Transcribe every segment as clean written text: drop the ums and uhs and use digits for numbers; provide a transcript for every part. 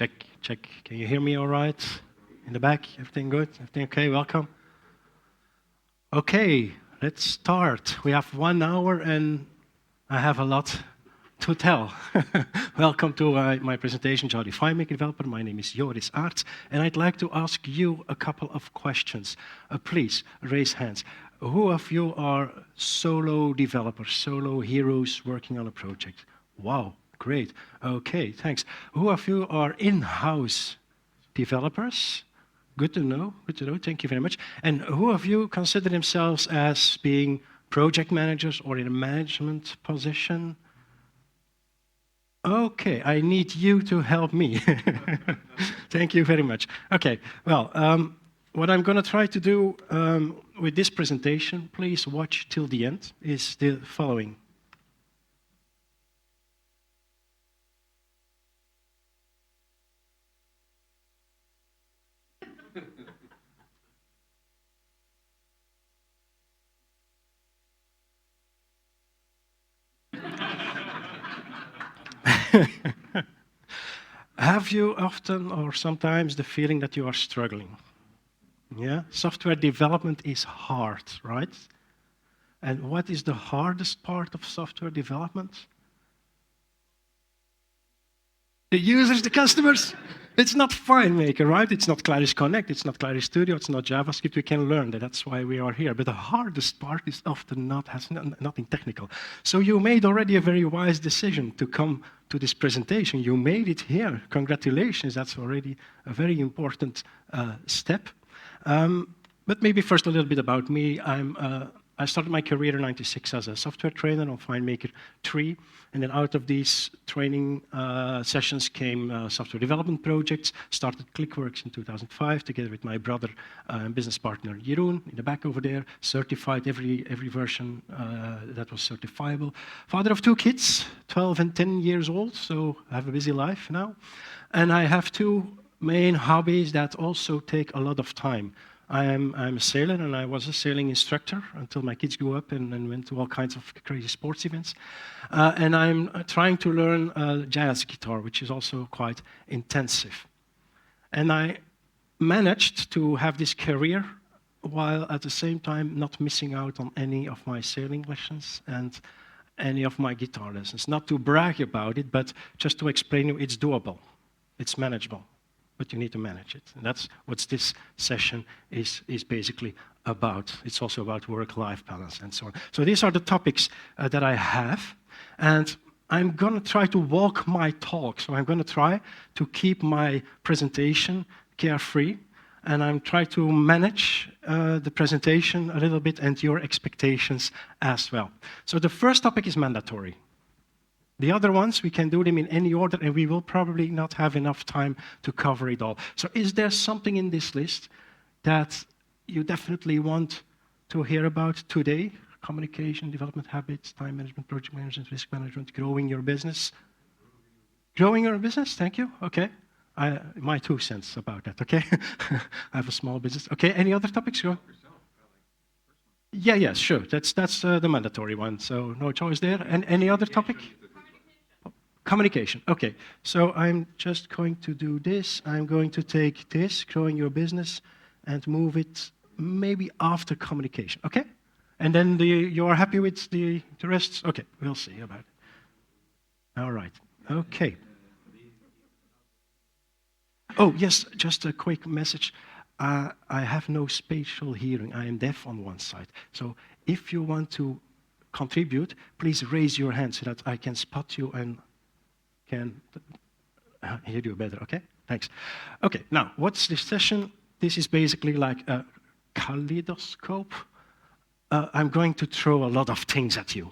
Check, check. Can you hear me all right? In the back, everything good? Everything okay? Welcome. Okay, let's start. We have 1 hour and I have a lot to tell. Welcome to my presentation, Joris, FileMaker developer. My name is Joris Aarts, and I'd like to ask you a couple of questions. Please raise hands. Who of you are solo developers, solo heroes working on a project? Wow, great. Okay, thanks. Who of you are in-house developers? Good to know, good to know. Thank you very much. And who of you consider themselves as being project managers or in a management position? Okay, I need you to help me. Thank you very much. Okay, well, what I'm going to try to do with this presentation, please watch till the end, is the following. Have you often or sometimes the feeling that you are struggling? Yeah, software development is hard, right? And what is the hardest part of software development? The users, the customers. It's not FileMaker, right? It's not Claris Connect, it's not Claris Studio, it's not JavaScript. We can learn that. That's why we are here. But the hardest part is often nothing technical. So you made already a very wise decision to come to this presentation. You made it here. Congratulations. That's already a very important step. But maybe first a little bit about me. I started my career in '96 as a software trainer on FileMaker 3, and then out of these training sessions came software development projects. Started ClickWorks in 2005 together with my brother and business partner Jeroen in the back over there. Certified every version that was certifiable. Father of 2 kids, 12 and 10 years old, so I have a busy life now. And I have 2 main hobbies that also take a lot of time. I'm a sailor, and I was a sailing instructor until my kids grew up and went to all kinds of crazy sports events. And I'm trying to learn jazz guitar, which is also quite intensive. And I managed to have this career while at the same time not missing out on any of my sailing lessons and any of my guitar lessons. Not to brag about it, but just to explain you, it's doable, it's manageable. But you need to manage it. And that's what this session is basically about. It's also about work-life balance and so on. So these are the topics that I have. And I'm going to try to walk my talk. So I'm going to try to keep my presentation carefree. And I'm trying to manage the presentation a little bit and your expectations as well. So the first topic is mandatory. The other ones, we can do them in any order, and we will probably not have enough time to cover it all. So is there something in this list that you definitely want to hear about today? Communication, development habits, time management, project management, risk management, growing your business. Growing your business, thank you, okay. My 2 cents about that, okay. I have a small business. Okay, any other topics? Go. Yeah, sure, that's the mandatory one, so no choice there. And any other topic? Communication, okay. So I'm just going to do this. I'm going to take this, growing your business, and move it maybe after communication, okay? And then you are happy with the rest? Okay, we'll see about it. All right, okay. Oh, yes, just a quick message. I have no spatial hearing. I am deaf on one side. So if you want to contribute, please raise your hand so that I can spot you and can hear you better, okay? Thanks. Okay, now, what's this session? This is basically like a kaleidoscope. I'm going to throw a lot of things at you.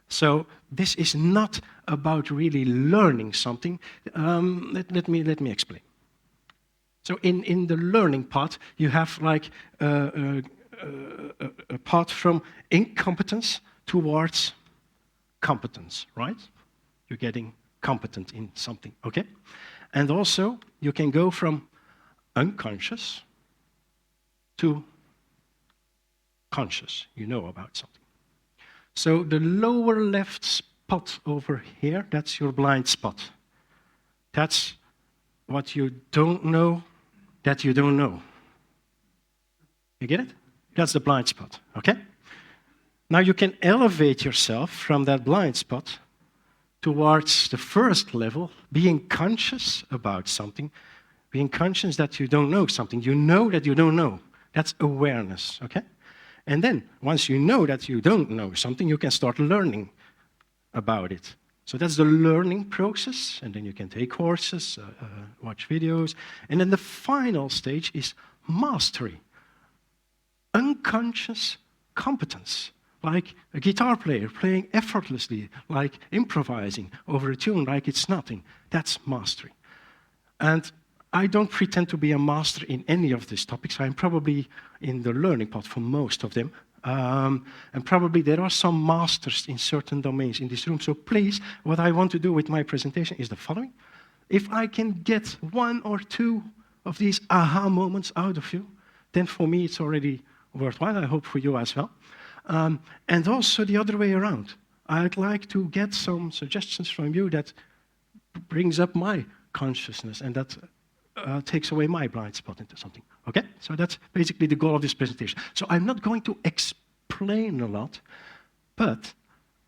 So this is not about really learning something. Let me explain. So in the learning part, you have like a path from incompetence towards competence, right? You're getting competent in something, okay? And also, you can go from unconscious to conscious. You know about something. So the lower left spot over here, that's your blind spot. That's what you don't know that you don't know. You get it? That's the blind spot, okay? Now you can elevate yourself from that blind spot towards the first level, being conscious about something, being conscious that you don't know something. You know that you don't know. That's awareness, okay? And then, once you know that you don't know something, you can start learning about it. So that's the learning process, and then you can take courses, watch videos, and then the final stage is mastery. Unconscious competence, like a guitar player playing effortlessly, like improvising over a tune like it's nothing. That's mastery. And I don't pretend to be a master in any of these topics. I'm probably in the learning part for most of them. And probably there are some masters in certain domains in this room. So please, what I want to do with my presentation is the following. If I can get one or two of these aha moments out of you, then for me it's already worthwhile. I hope for you as well. And also the other way around. I'd like to get some suggestions from you that brings up my consciousness and that takes away my blind spot into something. Okay? So that's basically the goal of this presentation. So I'm not going to explain a lot, but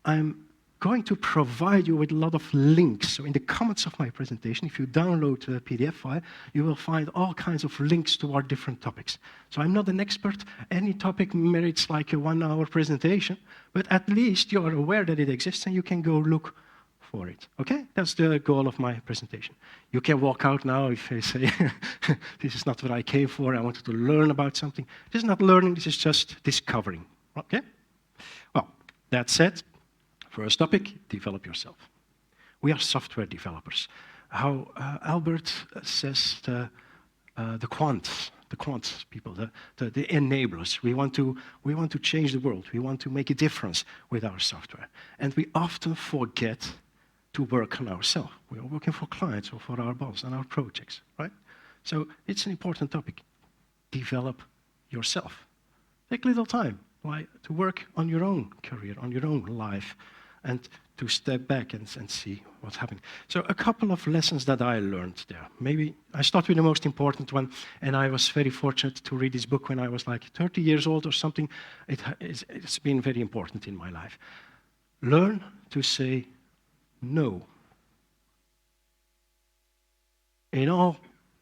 I'm going to provide you with a lot of links. So in the comments of my presentation, if you download a PDF file, you will find all kinds of links to our different topics. So I'm not an expert. Any topic merits like a 1-hour presentation, but at least you are aware that it exists and you can go look for it. Okay? That's the goal of my presentation. You can walk out now if I say, this is not what I came for, I wanted to learn about something. This is not learning, this is just discovering. Okay? Well, that said, first topic, develop yourself. We are software developers. How Albert says the quants people, the enablers. We want to change the world. We want to make a difference with our software. And we often forget to work on ourselves. We are working for clients or for our boss and our projects, right? So it's an important topic. Develop yourself. Take a little time to work on your own career, on your own life, and to step back and see what's happening. So a couple of lessons that I learned there. Maybe I start with the most important one, and I was very fortunate to read this book when I was like 30 years old or something. It's been very important in my life. Learn to say no. In all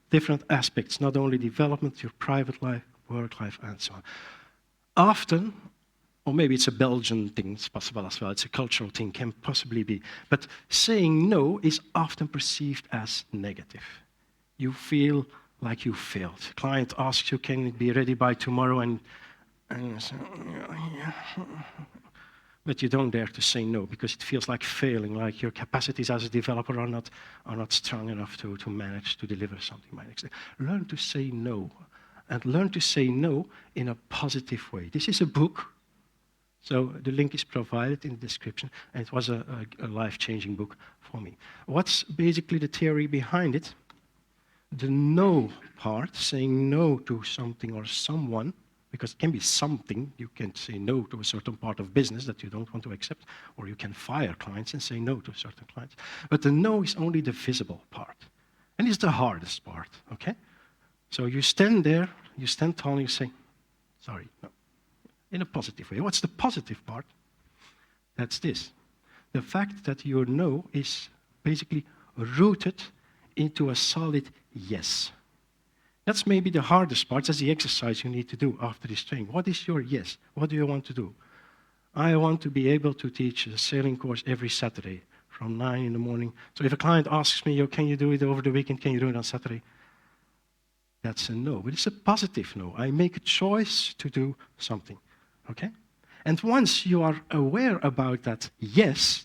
different aspects, not only development, your private life, work life, and so on. Often, or maybe it's a Belgian thing, it's possible as well, it's a cultural thing, can possibly be. But saying no is often perceived as negative. You feel like you failed. The client asks you, can it be ready by tomorrow? And you say, yeah. But you don't dare to say no because it feels like failing, like your capacities as a developer are not strong enough to manage to deliver something by next day. Learn to say no, and learn to say no in a positive way. This is a book. So the link is provided in the description, and it was a life-changing book for me. What's basically the theory behind it? The no part, saying no to something or someone, because it can be something, you can say no to a certain part of business that you don't want to accept, or you can fire clients and say no to certain clients. But the no is only the visible part, and it's the hardest part, okay? So you stand there, you stand tall, and you say, sorry, no. In a positive way. What's the positive part? That's this. The fact that your no is basically rooted into a solid yes. That's maybe the hardest part. That's the exercise you need to do after this training. What is your yes? What do you want to do? I want to be able to teach a sailing course every Saturday from 9 in the morning. So if a client asks me, can you do it over the weekend? Can you do it on Saturday? That's a no, but it's a positive no. I make a choice to do something. Okay? And once you are aware about that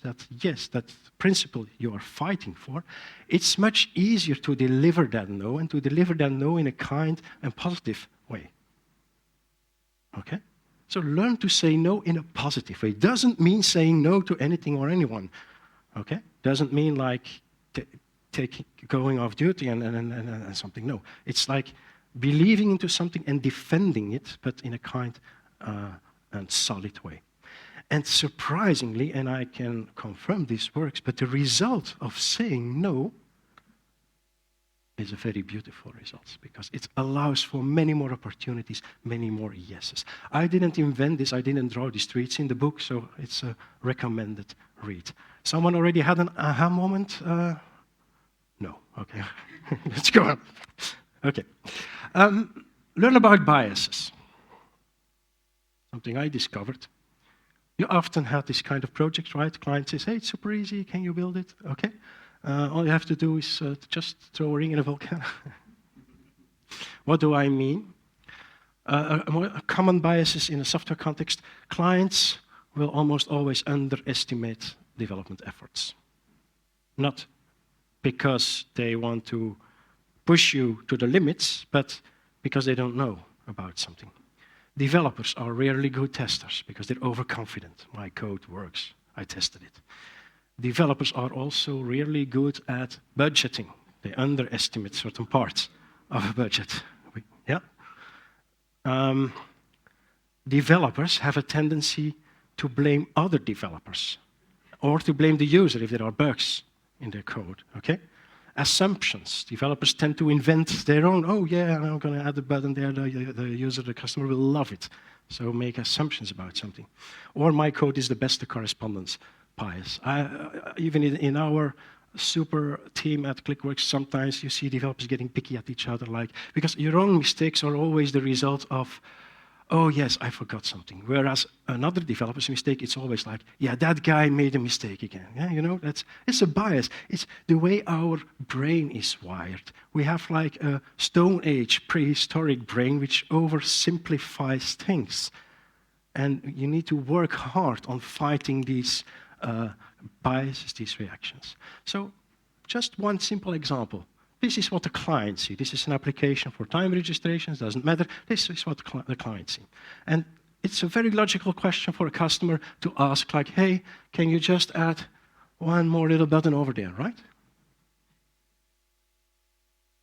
that principle you are fighting for, it's much easier to deliver that no, and to deliver that no in a kind and positive way. Okay? So learn to say no in a positive way. Doesn't mean saying no to anything or anyone. Okay? Doesn't mean like going off duty and something. No. It's like believing into something and defending it, but in a kind and solid way. And surprisingly, and I can confirm this works, but the result of saying no is a very beautiful result because it allows for many more opportunities, many more yeses. I didn't invent this, I didn't draw these tree. It's in the book, so it's a recommended read. Someone already had an aha moment? No, okay. Let's go on. Okay. Learn about biases. Something I discovered. You often have this kind of project, right? Client says, hey, it's super easy, can you build it? Okay. All you have to do is just throw a ring in a volcano. What do I mean? Common biases in a software context, clients will almost always underestimate development efforts. Not because they want to push you to the limits, but because they don't know about something. Developers are rarely good testers because they're overconfident. My code works, I tested it. Developers are also rarely good at budgeting. They underestimate certain parts of a budget. Yeah? Developers have a tendency to blame other developers or to blame the user if there are bugs in their code, okay? Assumptions. Developers tend to invent their own, oh yeah, I'm going to add a button there, the user, the customer will love it. So make assumptions about something. Or my code is the best, the correspondence bias. Even in our super team at ClickWorks, sometimes you see developers getting picky at each other, because your own mistakes are always the result of, oh yes, I forgot something. Whereas another developer's mistake, it's always like, yeah, that guy made a mistake again. Yeah, you know, it's a bias. It's the way our brain is wired. We have like a Stone Age prehistoric brain which oversimplifies things. And you need to work hard on fighting these biases, these reactions. So just one simple example. This is what the client sees. This is an application for time registrations, doesn't matter. This is what the client sees. And it's a very logical question for a customer to ask, like, hey, can you just add one more little button over there, right?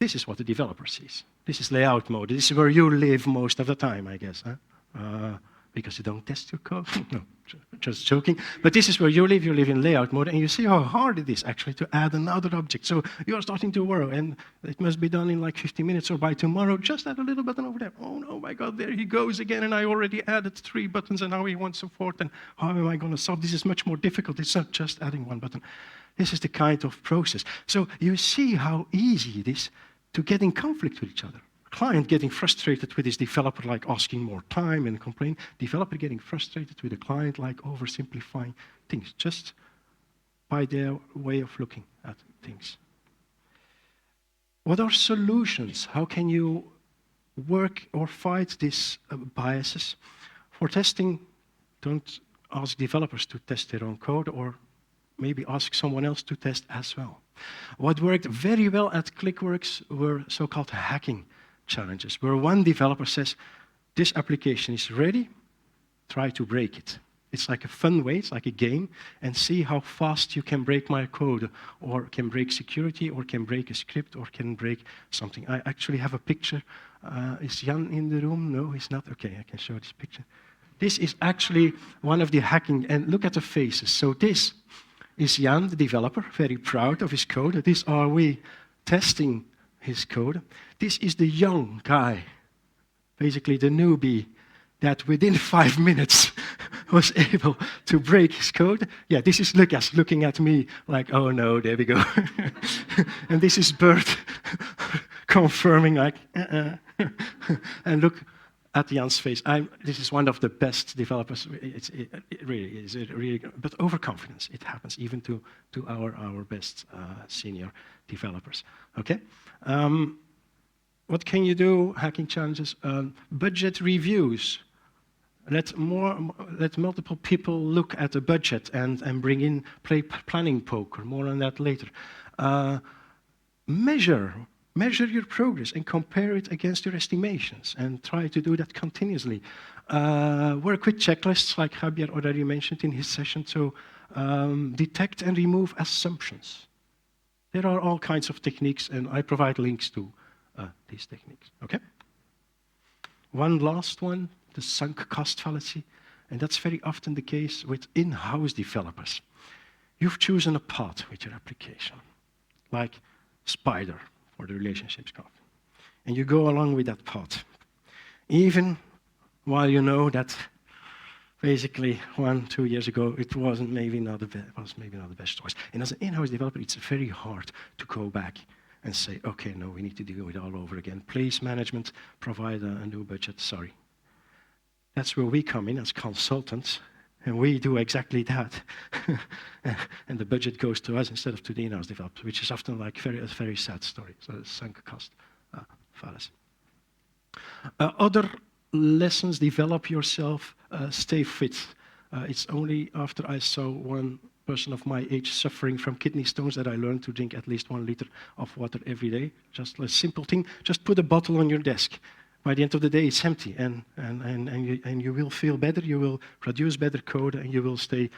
This is what the developer sees. This is layout mode. This is where you live most of the time, I guess. Huh? Because you don't test your code. No, just joking. But this is where you live in layout mode, and you see how hard it is actually to add another object. So you're starting to worry, and it must be done in like 15 minutes or by tomorrow. Just add a little button over there. Oh no, my God, there he goes again, and I already added 3 buttons, and now he wants support, and how am I going to solve? This is much more difficult. It's not just adding one button. This is the kind of process. So you see how easy it is to get in conflict with each other. Client getting frustrated with his developer, like asking more time and complaining. Developer getting frustrated with the client, like oversimplifying things, just by their way of looking at things. What are solutions? How can you work or fight these biases? For testing, don't ask developers to test their own code, or maybe ask someone else to test as well. What worked very well at ClickWorks were so-called hacking challenges, where one developer says, this application is ready, try to break it. It's like a fun way, it's like a game, and see how fast you can break my code, or can break security, or can break a script, or can break something. I actually have a picture. Is Jan in the room? No, he's not. Okay, I can show this picture. This is actually one of the hacking, and look at the faces. So this is Jan, the developer, very proud of his code. This are we testing his code. This is the young guy, basically the newbie, that within 5 minutes was able to break his code. Yeah, this is Lucas looking at me like, oh no, there we go. And this is Bert confirming like, And look at Jan's face. This is one of the best developers. It really is. But overconfidence, it happens even to our best senior developers. Okay? What can you do? Hacking challenges. Budget reviews. Let multiple people look at the budget and bring in planning poker. More on that later. Measure your progress and compare it against your estimations, and try to do that continuously. Work with checklists, like Javier already mentioned in his session, to detect and remove assumptions. There are all kinds of techniques, and I provide links to these techniques. Okay? One last one, the sunk cost fallacy, and that's very often the case with in-house developers. You've chosen a path with your application, like Spider, for the relationships graph. And you go along with that path. Even while you know that basically 1-2 years ago it was maybe not the best choice. And as an in-house developer, it's very hard to go back and say, okay, no, we need to do it all over again. Please, management, provide a new budget, sorry. That's where we come in as consultants, and we do exactly that. And the budget goes to us instead of to the in-house developers, which is often like a very sad story. So it's sunk cost fallacy. Other lessons: develop yourself, stay fit. It's only after I saw one person of my age suffering from kidney stones that I learned to drink at least 1 liter of water every day. Just a simple thing. Just put a bottle on your desk. By the end of the day, it's empty, and you will feel better, you will produce better code, and you will stay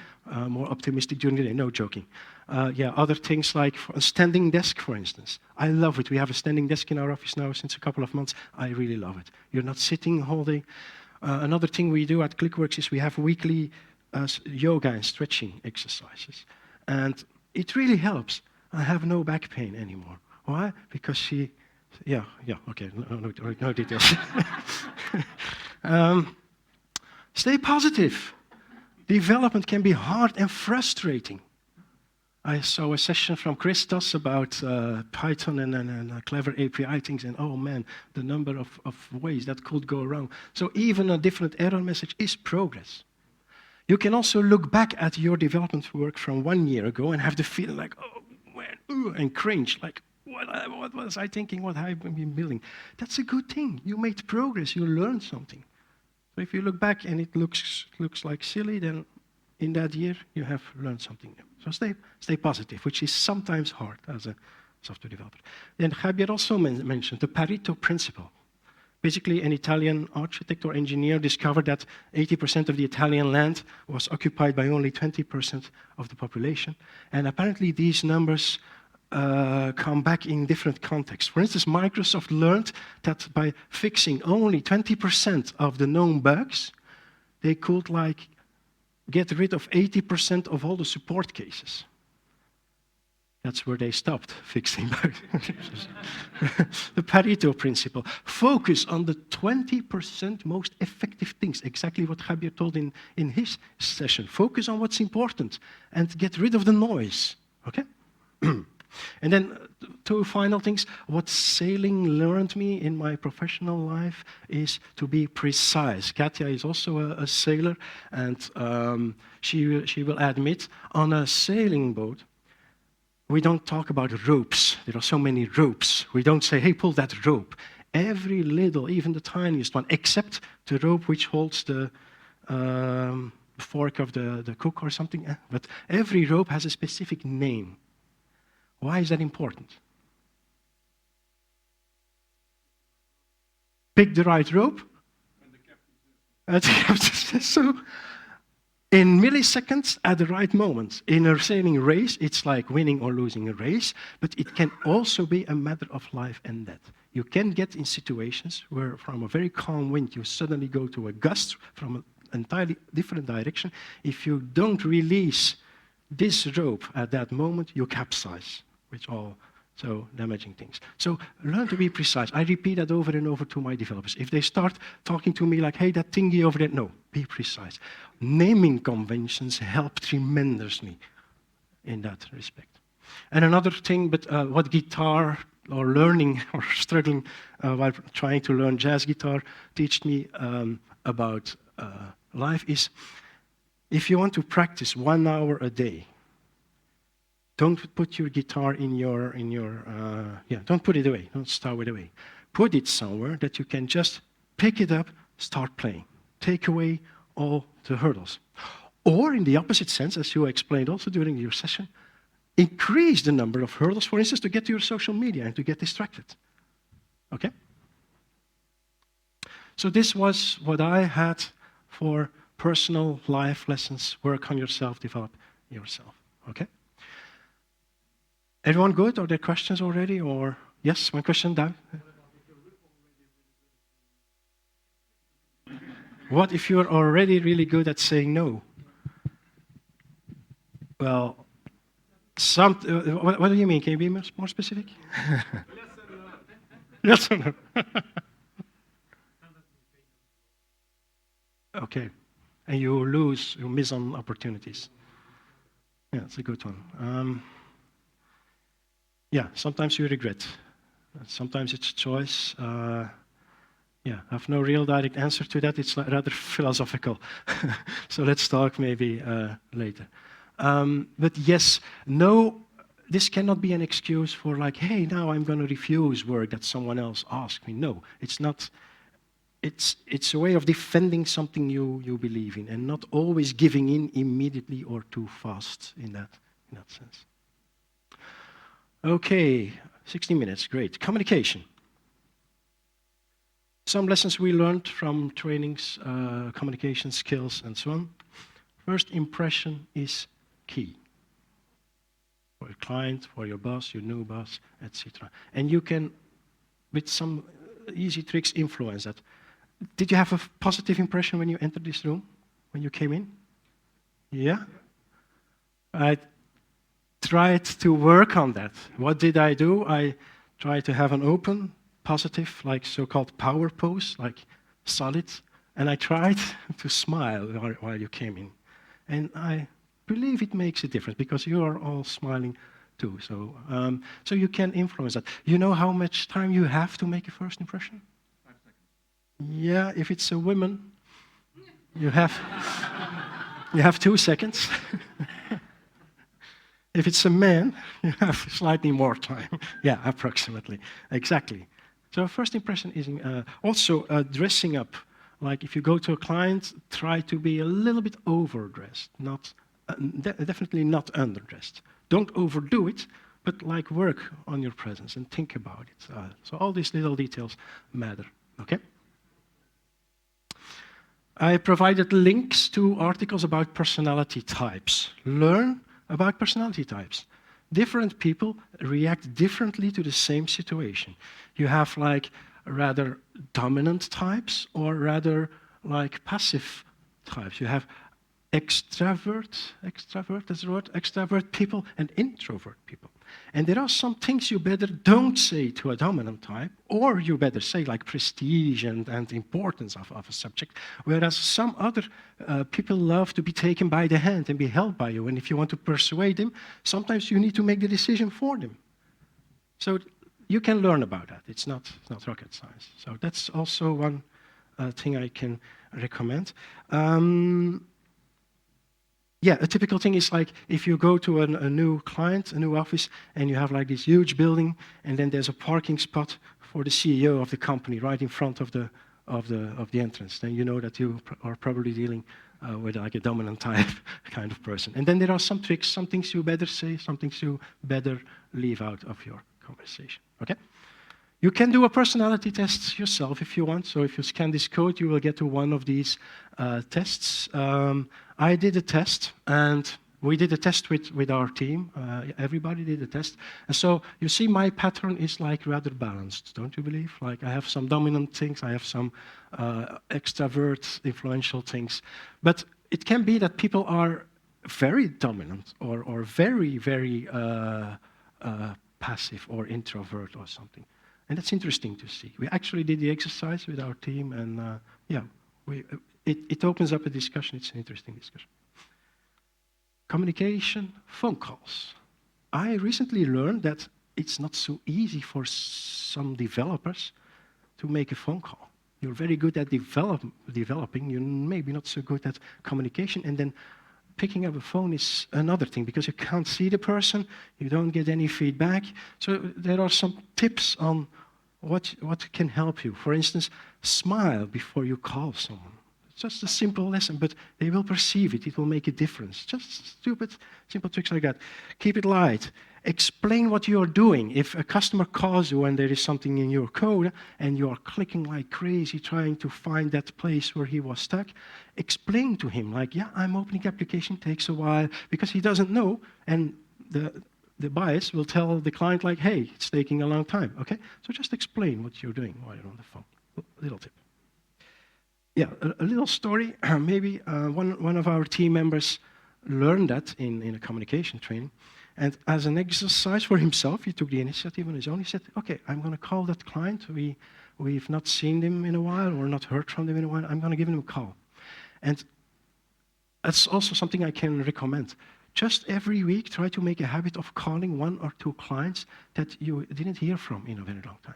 more optimistic during the day. No joking. Other things like a standing desk, for instance. I love it. We have a standing desk in our office now since a couple of months. I really love it. You're not sitting all day. Another thing we do at ClickWorks is we have weekly yoga and stretching exercises. And it really helps. I have no back pain anymore. Why? Because okay, no details. Stay positive. Development can be hard and frustrating. I saw a session from Christos about Python and clever API things, and oh man, the number of ways that could go wrong. So even a different error message is progress. You can also look back at your development work from 1 year ago and have the feeling like, oh man, and cringe, like, what was I thinking, what have I been building? That's a good thing. You made progress, you learned something. So if you look back and it looks like silly, then in that year you have learned something new. So stay positive, which is sometimes hard as a software developer. Then Javier also mentioned the Pareto principle. Basically, an Italian architect or engineer discovered that 80% of the Italian land was occupied by only 20% of the population. And apparently these numbers come back in different contexts. For instance, Microsoft learned that by fixing only 20% of the known bugs, they could get rid of 80% of all the support cases. That's where they stopped fixing bugs. The Pareto principle. Focus on the 20% most effective things. Exactly what Javier told in his session. Focus on what's important and get rid of the noise. Okay? And then 2 final things. What sailing learned me in my professional life is to be precise. Katja is also a sailor, and she will admit, on a sailing boat, we don't talk about ropes. There are so many ropes. We don't say, hey, pull that rope. Every little, even the tiniest one, except the rope which holds the fork of the cook or something. But every rope has a specific name. Why is that important? Pick the right rope. And the captain says so. In milliseconds, at the right moment. In a sailing race, it's like winning or losing a race, but it can also be a matter of life and death. You can get in situations where from a very calm wind, you suddenly go to a gust from an entirely different direction. If you don't release this rope at that moment, you capsize, which all so damaging things. So learn to be precise. I repeat that over and over to my developers. If they start talking to me like, hey, that thingy over there, no, be precise. Naming conventions help tremendously in that respect. And another thing, but what guitar or learning or struggling while trying to learn jazz guitar taught me about life is, if you want to practice 1 hour a day, don't put your guitar don't put it away, don't stow it away. Put it somewhere that you can just pick it up, start playing. Take away all the hurdles. Or in the opposite sense, as you explained also during your session, increase the number of hurdles, for instance, to get to your social media and to get distracted. Okay? So this was what I had for personal life lessons. Work on yourself, develop yourself. Okay? Everyone good? Are there questions already? Or yes, one question down. What if you're already really good at saying no? Well, what do you mean? Can you be more specific? Yes or no? Okay. And you miss on opportunities. Yeah, it's a good one. Yeah, sometimes you regret. Sometimes it's a choice. Yeah, I have no real direct answer to that. It's rather philosophical. So let's talk maybe later. But yes, no, this cannot be an excuse for like, hey, now I'm going to refuse work that someone else asked me. No, it's not. It's a way of defending something you believe in and not always giving in immediately or too fast in that sense. Okay, 60 minutes, great. Communication. Some lessons we learned from trainings, communication skills, and so on. First impression is key. For your client, for your boss, your new boss, etc. And you can, with some easy tricks, influence that. Did you have a positive impression when you entered this room, when you came in? Yeah? I tried to work on that. What did I do? I tried to have an open, positive, like so-called power pose, like solid, and I tried to smile while you came in. And I believe it makes a difference because you are all smiling too. So, so you can influence that. You know how much time you have to make a first impression? Yeah, if it's a woman, you have 2 seconds. If it's a man, you have slightly more time. Yeah, approximately. Exactly. So first impression is also dressing up. Like if you go to a client, try to be a little bit overdressed, not definitely not underdressed. Don't overdo it, but like work on your presence and think about it. So all these little details matter. Okay. I provided links to articles about personality types. Learn about personality types. Different people react differently to the same situation. You have like rather dominant types or rather like passive types. You have extrovert people and introvert people. And there are some things you better don't say to a dominant type, or you better say like prestige and importance of a subject, whereas some other people love to be taken by the hand and be held by you. And if you want to persuade them, sometimes you need to make the decision for them. So you can learn about that. It's not rocket science. So that's also one thing I can recommend. Yeah, a typical thing is like if you go to a new client, a new office, and you have like this huge building, and then there's a parking spot for the CEO of the company right in front of the entrance. Then you know that you are probably dealing with like a dominant type kind of person. And then there are some tricks, some things you better say, some things you better leave out of your conversation. Okay? You can do a personality test yourself if you want. So if you scan this code, you will get to one of these tests. I did a test, and we did a test with our team. Everybody did a test. And so you see my pattern is like rather balanced, don't you believe? Like I have some dominant things, I have some extrovert, influential things. But it can be that people are very dominant or very, very passive or introvert or something. And that's interesting to see. We actually did the exercise with our team, and yeah, it opens up a discussion. It's an interesting discussion. Communication, phone calls. I recently learned that it's not so easy for some developers to make a phone call. You're very good at developing, you're maybe not so good at communication, and then picking up a phone is another thing because you can't see the person, you don't get any feedback. So there are some tips on what can help you. For instance, smile before you call someone. It's just a simple lesson, but they will perceive it. It will make a difference. Just stupid, simple tricks like that. Keep it light. Explain what you're doing. If a customer calls you and there is something in your code and you are clicking like crazy trying to find that place where he was stuck, explain to him like, yeah, I'm opening the application, takes a while, because he doesn't know, and the bias will tell the client like, hey, it's taking a long time, okay? So just explain what you're doing while you're on the phone. Little tip. Yeah, a little story. Maybe one of our team members learned that in a communication training. And as an exercise for himself, he took the initiative on his own. He said, okay, I'm going to call that client. We've not seen them in a while or not heard from them in a while. I'm going to give them a call. And that's also something I can recommend. Just every week, try to make a habit of calling 1 or 2 clients that you didn't hear from in a very long time.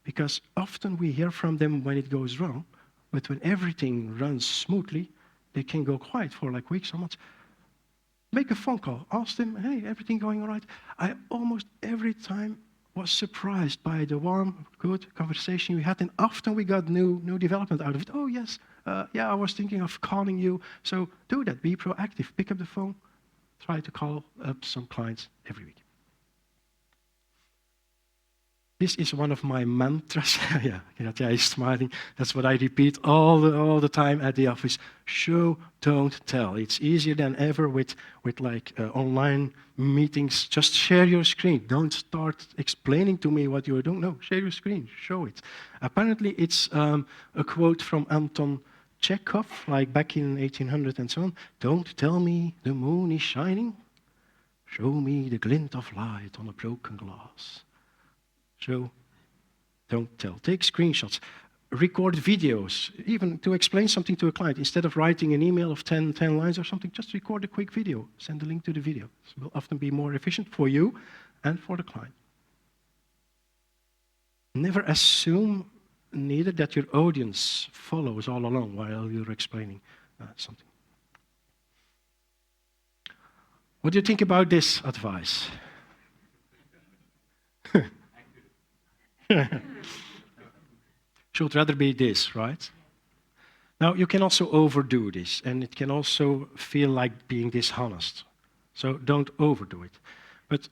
Because often we hear from them when it goes wrong, but when everything runs smoothly, they can go quiet for like weeks or months. Make a phone call, ask them, hey, everything going all right? I almost every time was surprised by the warm, good conversation we had, and often we got new development out of it. Oh, yes, yeah, I was thinking of calling you. So do that, be proactive, pick up the phone, try to call up some clients every week. This is one of my mantras. Yeah, he's smiling. That's what I repeat all the time at the office. Show, don't tell. It's easier than ever with online meetings. Just share your screen. Don't start explaining to me what you're doing. No, share your screen. Show it. Apparently, it's a quote from Anton Chekhov, like back in 1800 and so on. Don't tell me the moon is shining. Show me the glint of light on a broken glass. So, don't tell. Take screenshots, record videos, even to explain something to a client. Instead of writing an email of 10 lines or something, just record a quick video. Send a link to the video. It will often be more efficient for you and for the client. Never assume neither that your audience follows all along while you're explaining something. What do you think about this advice? Should rather be this, right? Now, you can also overdo this, and it can also feel like being dishonest. So don't overdo it. But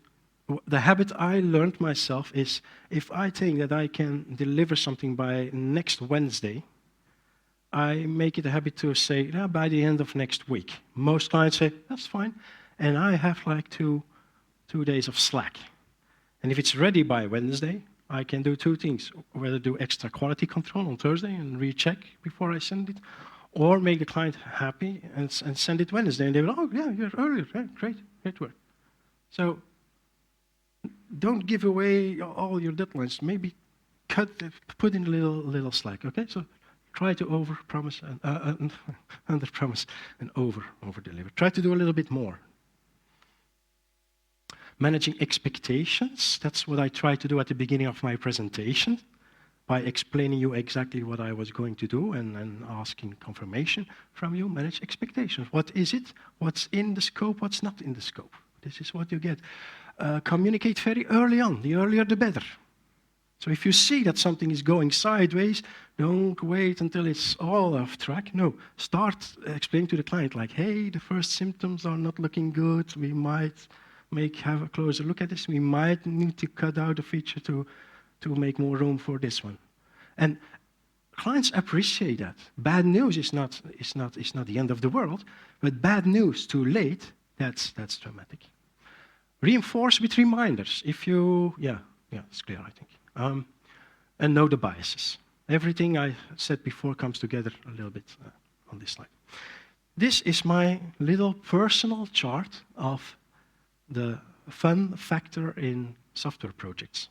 the habit I learned myself is if I think that I can deliver something by next Wednesday, I make it a habit to say, by the end of next week. Most clients say, that's fine. And I have like two days of slack. And if it's ready by Wednesday, I can do 2 things, whether do extra quality control on Thursday and recheck before I send it, or make the client happy and send it Wednesday. And they will, oh, yeah, you're earlier, great work. So don't give away all your deadlines. Maybe put in a little slack, okay? So try to over-promise and under-promise and over-deliver. Try to do a little bit more. Managing expectations, that's what I tried to do at the beginning of my presentation by explaining you exactly what I was going to do and asking confirmation from you. Manage expectations. What is it? What's in the scope? What's not in the scope? This is what you get. Communicate very early on. The earlier, the better. So if you see that something is going sideways, don't wait until it's all off track. No, start explaining to the client like, hey, the first symptoms are not looking good. We might have a closer look at this. We might need to cut out a feature to make more room for this one. And clients appreciate that. Bad news is not the end of the world, but bad news too late, that's dramatic. Reinforce with reminders. If you, yeah, it's clear, I think. And know the biases. Everything I said before comes together a little bit on this slide. This is my little personal chart of the fun factor in software projects.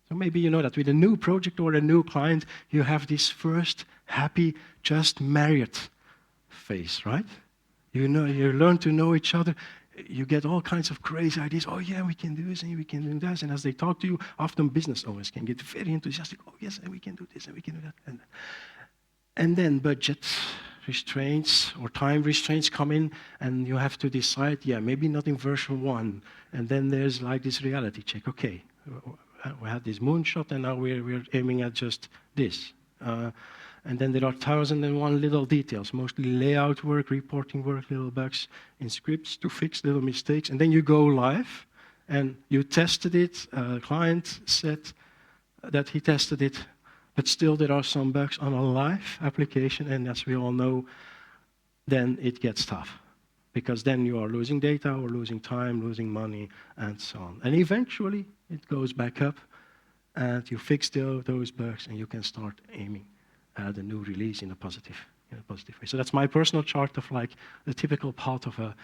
So maybe you know that with a new project or a new client, you have this first happy, just married phase, right? You learn to know each other. You get all kinds of crazy ideas. Oh yeah, we can do this and we can do that. And as they talk to you, often business owners can get very enthusiastic. Oh yes, and we can do this and we can do that. And then budget restraints or time restraints come in, and you have to decide, maybe not in version 1. And then there's like this reality check. Okay, we had this moonshot, and now we're aiming at just this. And then there are 1,001 little details, mostly layout work, reporting work, little bugs in scripts to fix little mistakes. And then you go live, and you tested it. Client said that he tested it, but still there are some bugs on a live application, and as we all know, then it gets tough. Because then you are losing data or losing time, losing money, and so on. And eventually, it goes back up, and you fix those bugs, and you can start aiming at the new release in a positive way. So that's my personal chart of like the typical part of a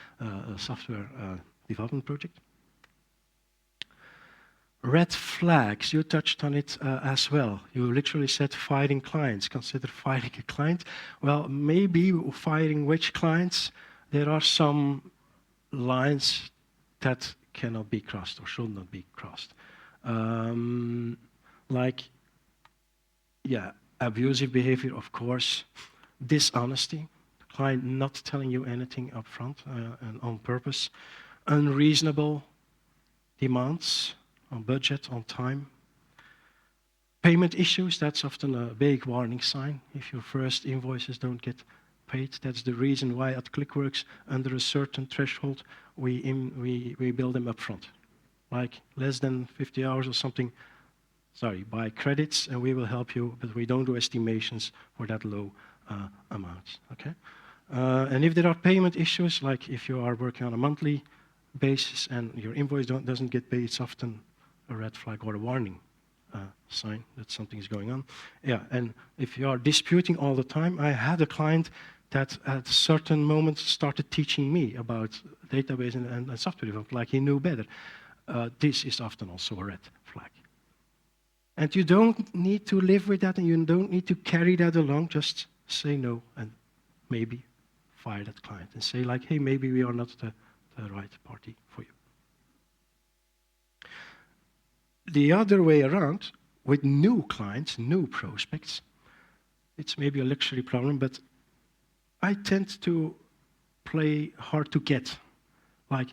software development project. Red flags, you touched on it as well. You literally said firing clients. Consider firing a client. Well, maybe firing which clients? There are some lines that cannot be crossed or should not be crossed. Like, yeah, abusive behavior, of course. Dishonesty, the client not telling you anything up front and on purpose. Unreasonable demands on budget, on time. Payment issues, that's often a big warning sign. If your first invoices don't get paid, that's the reason why at ClickWorks, under a certain threshold, we bill them up front. Like less than 50 hours or something, sorry, buy credits and we will help you, but we don't do estimations for that low amounts, okay? And if there are payment issues, like if you are working on a monthly basis and your invoice doesn't get paid, it's often a red flag or a warning sign that something is going on. Yeah, and if you are disputing all the time, I had a client that at certain moments started teaching me about database and software development, like he knew better. This is often also a red flag. And you don't need to live with that and you don't need to carry that along, just say no and maybe fire that client and say like, hey, maybe we are not the right party for you. The other way around, with new clients, new prospects, it's maybe a luxury problem, but I tend to play hard to get. Like,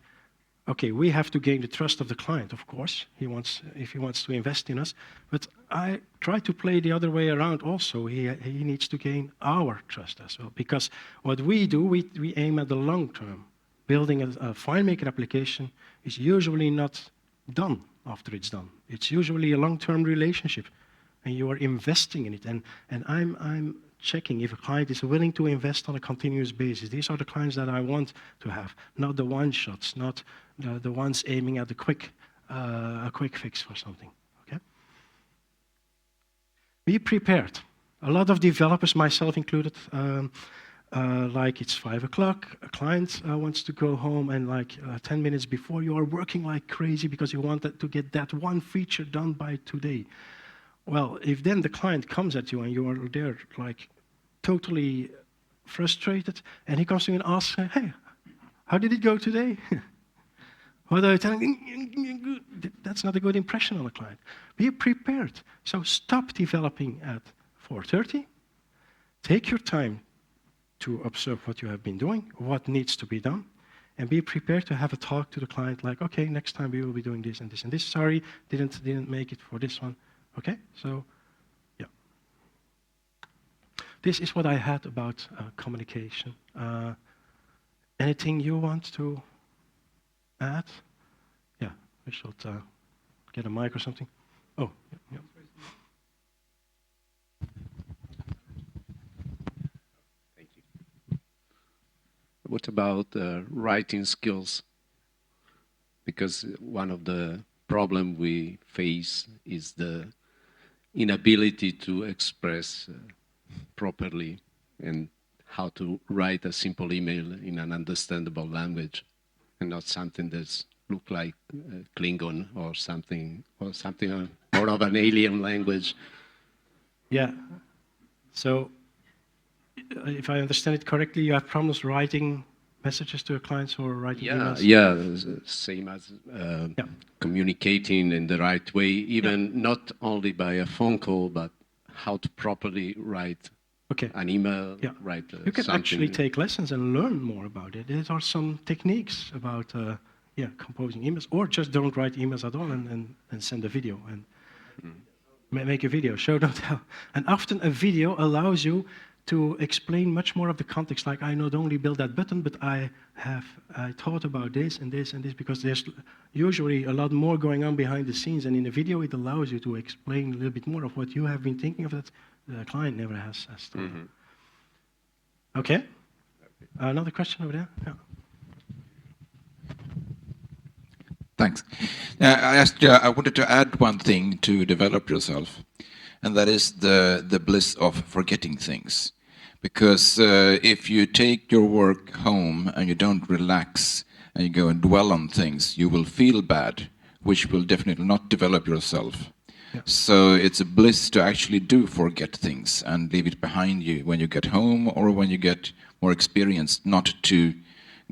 okay, we have to gain the trust of the client, of course. If he wants to invest in us, but I try to play the other way around also. He needs to gain our trust as well, because what we do, we aim at the long term. Building a FileMaker application is usually not done after it's done. It's usually a long-term relationship, and you are investing in it. And I'm checking if a client is willing to invest on a continuous basis. These are the clients that I want to have, not the one-shots, not the ones aiming at a quick fix for something. Okay? Be prepared. A lot of developers, myself included, like it's 5 o'clock, a client wants to go home, and like 10 minutes before you are working like crazy because you want to get that one feature done by today. Well, if then the client comes at you and you are there like totally frustrated, and he comes to you and asks, hey, how did it go today? What are you telling me? That's not a good impression on a client. Be prepared. So stop developing at 4:30. Take your time to observe what you have been doing, what needs to be done, and be prepared to have a talk to the client like, okay, next time we will be doing this and this and this. Sorry, didn't make it for this one. Okay, so, yeah. This is what I had about communication. Anything you want to add? Yeah, we should get a mic or something. Oh, yeah. What about writing skills? Because one of the problems we face is the inability to express properly and how to write a simple email in an understandable language and not something that's look like Klingon or something more of an alien language. Yeah. So if I understand it correctly, you have problems writing messages to your clients or writing emails? Yeah, same as communicating in the right way, even not only by a phone call, but how to properly write an email, write You can something. actually take lessons and learn more about it. There are some techniques about composing emails, or just don't write emails at all and send a video and make a video, show, don't tell. And often a video allows you to explain much more of the context, like I not only built that button, but I thought about this and this and this, because there's usually a lot more going on behind the scenes, and in a video it allows you to explain a little bit more of what you have been thinking of that the client never has told. Okay? Another question over there? Yeah. Thanks. I wanted to add one thing to develop yourself, and that is the bliss of forgetting things. Because if you take your work home and you don't relax and you go and dwell on things, you will feel bad which will definitely not develop yourself. Yeah. So it's a bliss to actually do forget things and leave it behind you when you get home or when you get more experience, not to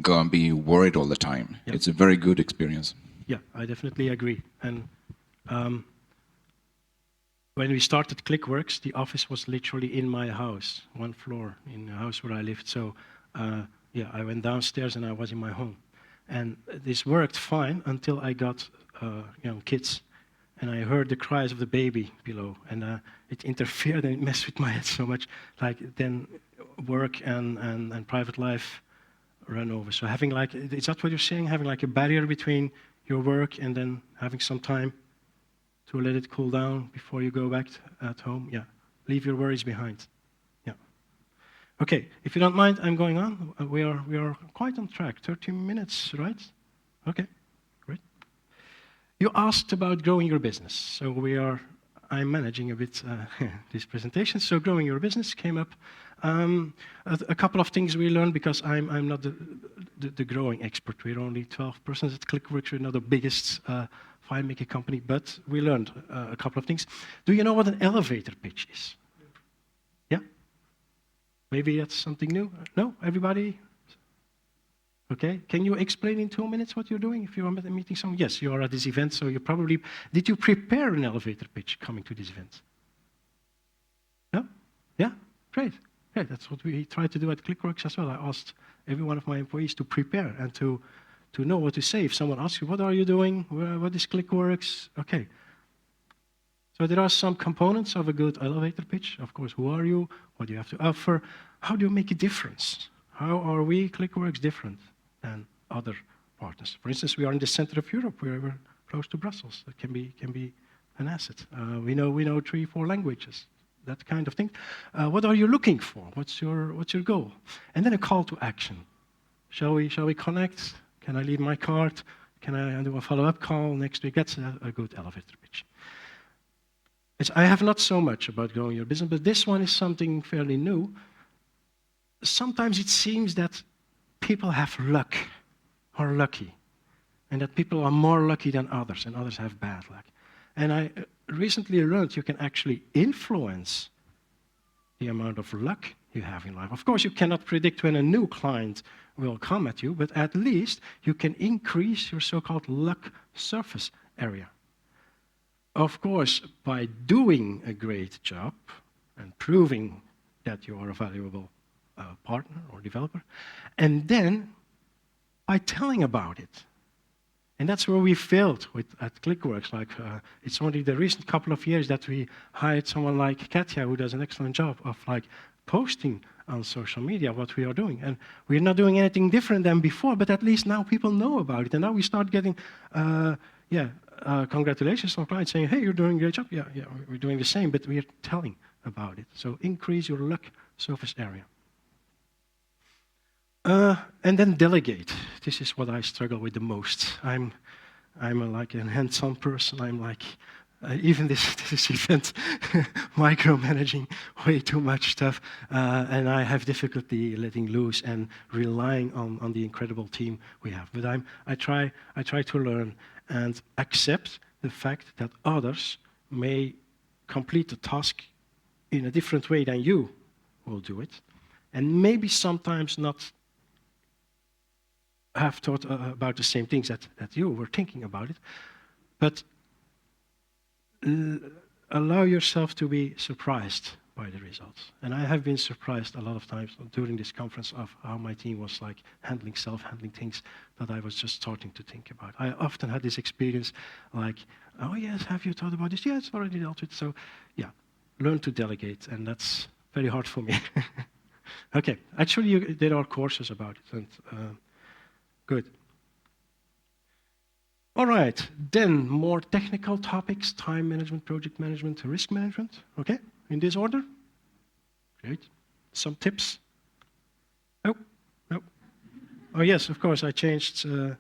go and be worried all the time. Yeah. It's a very good experience. Yeah, I definitely agree. And when we started ClickWorks, the office was literally in my house, one floor in the house where I lived. So yeah, I went downstairs and I was in my home. And this worked fine until I got kids. And I heard the cries of the baby below. And it interfered and it messed with my head so much. Like then work and private life run over. So having like, is that what you're saying? Having like a barrier between your work and then having some time to let it cool down before you go back at home? Yeah, leave your worries behind. Yeah. Okay, if you don't mind, I'm going on. We are quite on track, 30 minutes, right? Okay, great. You asked about growing your business. So I'm managing a bit this presentation. So growing your business came up. A couple of things we learned, because I'm not the growing expert. We're only 12 persons at ClickWorks. We're not the biggest FileMaker company, but we learned a couple of things. Do you know what an elevator pitch is? Yeah? Maybe that's something new? No? Everybody? Okay. Can you explain in 2 minutes what you're doing if you're meeting someone? Yes, you are at this event, so you probably... Did you prepare an elevator pitch coming to this event? No? Yeah? Great. Yeah, that's what we try to do at ClickWorks as well. I asked every one of my employees to prepare and to know what to say. If someone asks you, what are you doing? What is ClickWorks? Okay. So there are some components of a good elevator pitch. Of course, who are you? What do you have to offer? How do you make a difference? How are we, ClickWorks, different than other partners? For instance, we are in the center of Europe. We're close to Brussels. That can be an asset. We know 3-4 languages. That kind of thing. What are you looking for? What's your goal? And then a call to action. Shall we connect? Can I leave my card? Can I do a follow-up call next week? That's a good elevator pitch. I have not so much about growing your business, but this one is something fairly new. Sometimes it seems that people have luck, or lucky, and that people are more lucky than others, and others have bad luck. And I recently learned you can actually influence the amount of luck you have in life. Of course, you cannot predict when a new client will come at you, but at least you can increase your so-called luck surface area. Of course, by doing a great job and proving that you are a valuable partner or developer, and then by telling about it. And that's where we failed at ClickWorks. It's only the recent couple of years that we hired someone like Katja, who does an excellent job of posting on social media what we are doing. And we're not doing anything different than before, but at least now people know about it. And now we start getting, congratulations from clients saying, hey, you're doing a great job. Yeah, we're doing the same, but we're telling about it. So increase your luck surface area. And then delegate. This is what I struggle with the most. I'm like a hands-on person. I'm like, even this event, micromanaging way too much stuff, and I have difficulty letting loose and relying on the incredible team we have. But I try to learn and accept the fact that others may complete the task in a different way than you will do it, and maybe sometimes not have thought about the same things that you were thinking about it, but allow yourself to be surprised by the results. And I have been surprised a lot of times during this conference of how my team was self-handling things that I was just starting to think about. I often had this experience like, oh yes, have you thought about this? Yeah, it's already dealt with. So yeah, learn to delegate, and that's very hard for me. Okay, actually there are courses about it, and good. All right, then more technical topics: time management, project management, risk management. Okay, in this order. Great. Some tips. Oh, no. Oh yes, of course, I changed. Okay,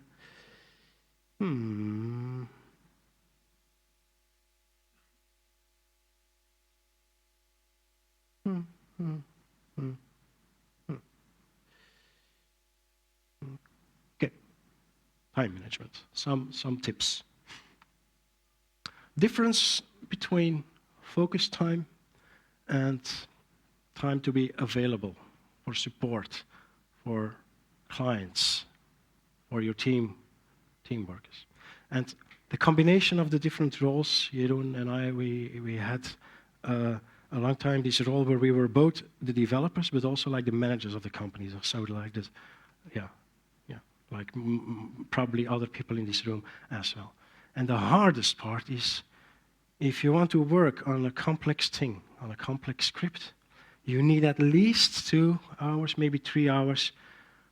time management. Some tips. difference between focus time and time to be available for support, for clients, for your team workers. And the combination of the different roles, Jeroen and I, we had a long time this role where we were both the developers, but also like the managers of the companies. So like this, like probably other people in this room as well. And the hardest part is, if you want to work on a complex thing, on a complex script, you need at least 2 hours, maybe 3 hours,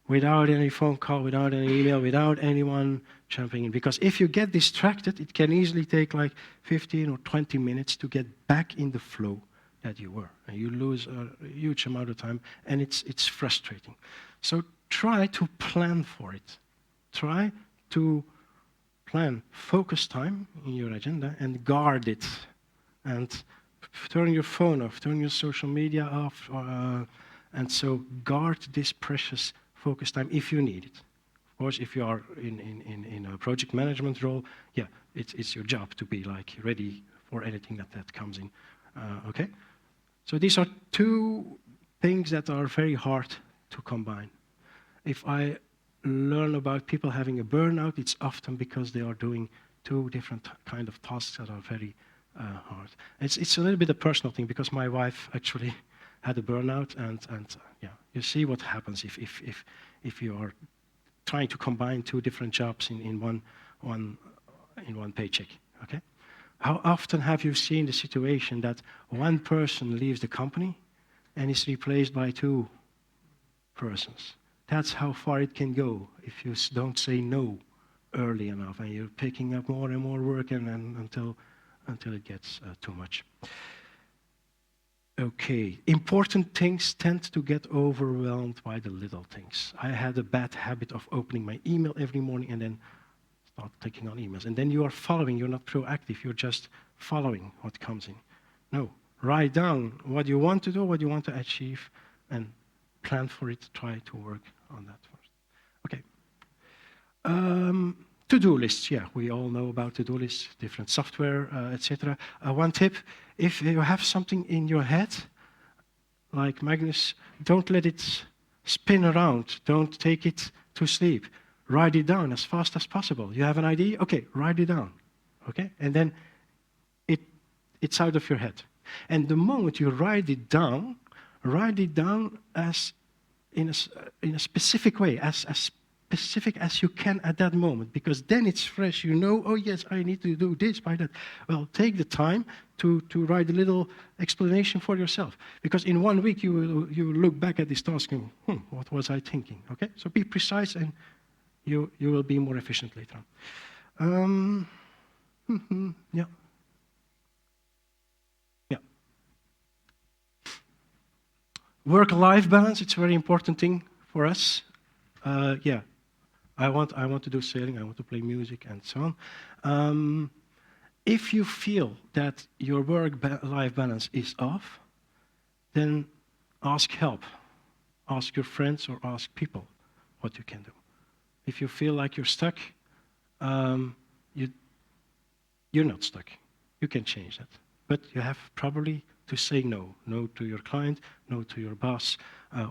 without any phone call, without any email, without anyone jumping in. Because if you get distracted, it can easily take like 15 or 20 minutes to get back in the flow that you were. And you lose a huge amount of time, and it's frustrating. So try to plan for it. Try to plan focus time in your agenda and guard it. And turn your phone off, turn your social media off, and so guard this precious focus time if you need it. Of course, if you are in a project management role, yeah, it's your job to be like ready for anything that comes in. Okay? So these are 2 things that are very hard to combine. If I learn about people having a burnout, it's often because they are doing 2 different kind of tasks that are very hard. It's a little bit a personal thing because my wife actually had a burnout, and yeah, you see what happens if you are trying to combine 2 different jobs in one paycheck. Okay, how often have you seen the situation that one person leaves the company and is replaced by 2 persons? That's how far it can go if you don't say no early enough, and you're picking up more and more work, and until it gets too much. Okay, important things tend to get overwhelmed by the little things. I had a bad habit of opening my email every morning and then start clicking on emails. And then you are following, you're not proactive, you're just following what comes in. No, write down what you want to do, what you want to achieve, and plan for it, try to work on that first. Okay. To-do lists, yeah, we all know about to-do lists, different software, etc. One tip, if you have something in your head, like Magnus, don't let it spin around. Don't take it to sleep. Write it down as fast as possible. You have an idea? Okay, write it down. Okay? And then it's out of your head. And the moment you write it down as in a specific way, as specific as you can at that moment, because then it's fresh. You know, oh yes, I need to do this by that. Well, take the time to write a little explanation for yourself, because in 1 week you will look back at this task and what was I thinking? Okay, so be precise, and you will be more efficient later on. Yeah. Work-life balance, it's a very important thing for us. Yeah, I want to do sailing, I want to play music, and so on. If you feel that your work-life balance is off, then ask help. Ask your friends or ask people what you can do. If you feel like you're stuck, you're not stuck. You can change that. But you have probably to say no. No to your client, no to your boss,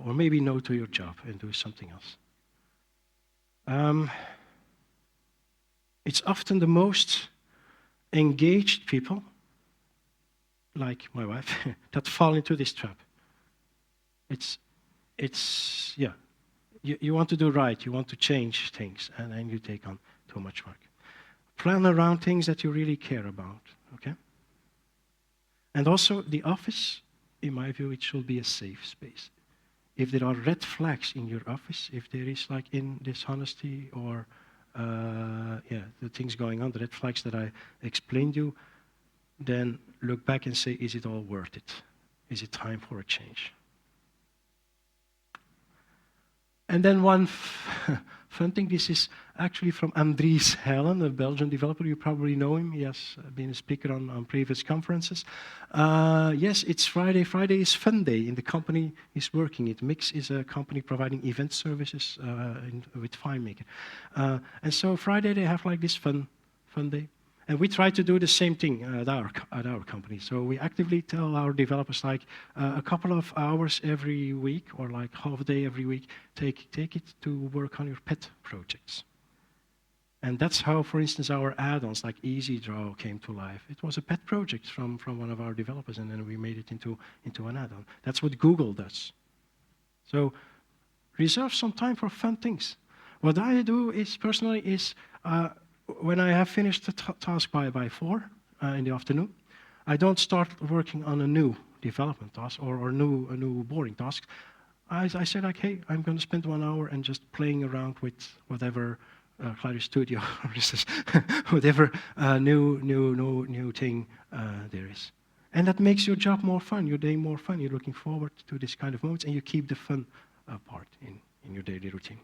or maybe no to your job and do something else. It's often the most engaged people, like my wife, that fall into this trap. Yeah. You want to do right, you want to change things, and then you take on too much work. Plan around things that you really care about, okay? And also, the office, in my view, it should be a safe space. If there are red flags in your office, if there is like in dishonesty or the things going on, the red flags that I explained to you, then look back and say, is it all worth it? Is it time for a change? And then one fun thing, this is actually from Andries Helen, a Belgian developer. You probably know him. He has been a speaker on previous conferences. Yes, it's Friday. Friday is fun day in the company he's working at. Mix is a company providing event services with FileMaker. And so Friday they have like this fun day. And we try to do the same thing at our company. So we actively tell our developers like a couple of hours every week or like half a day every week, take it to work on your pet projects. And that's how, for instance, our add-ons like Easy Draw came to life. It was a pet project from one of our developers, and then we made it into an add-on. That's what Google does. So reserve some time for fun things. What I do is, personally, is when I have finished the task by 4 in the afternoon, I don't start working on a new development task or a new boring task. I say like, hey, I'm going to spend 1 hour and just playing around with whatever Cloud Studio, whatever new thing there is. And that makes your job more fun, your day more fun. You're looking forward to this kind of moments, and you keep the fun part in your daily routine.